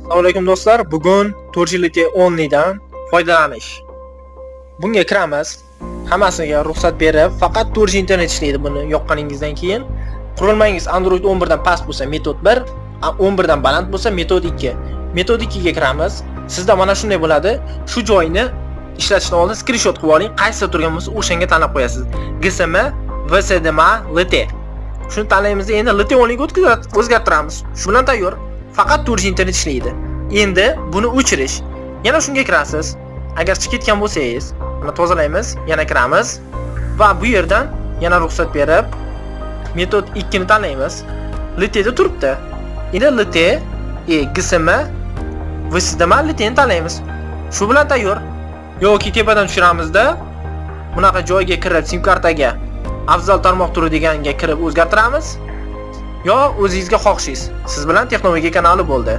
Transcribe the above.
Assalomu alaykum do'stlar. Bugun Torjility Only dan foydalanish. Bunga kiramiz. Hammasiga ruxsat berib, faqat Torji internet ishlaydi buni yoqqaningizdan keyin. Qurilmangiz Android 11 dan past bo'lsa metod 1, 11 dan baland bo'lsa metod 2. Metod 2 ga kiramiz. Sizda mana shunday bo'ladi. Shu joyni ishlatishdan oldin screenshot qilib oling. Qaysi turgan bo'lsa o'shanga tanlab qo'yasiz. GSM, VSDMA, LT. Shuni tanlaymiz. Endi LT o'rniga o'zgartiramiz. Shu bilan tayyor. Faqat Torji internet ishlaydi. Endi buni o'chirish. Yana shunga kirasiz. Agar chiqib ketgan bo'lsangiz, buni tozalaymiz, yana kiramiz va bu yerdan yana ruxsat berib metod 2 ni tanlaymiz. LT da turibdi. Endi LT, GSM, VSDMA LT ni tanlaymiz. Shu bilan tayyor. Yoki tepadan tushiramizda bunaqa joyga kirib sim kartaga afzal tarmoq turi deganga kirib o'zgartiramiz. Yo o'zingizga xohishingiz. Siz bilan texnologiya kanali bo'ldi.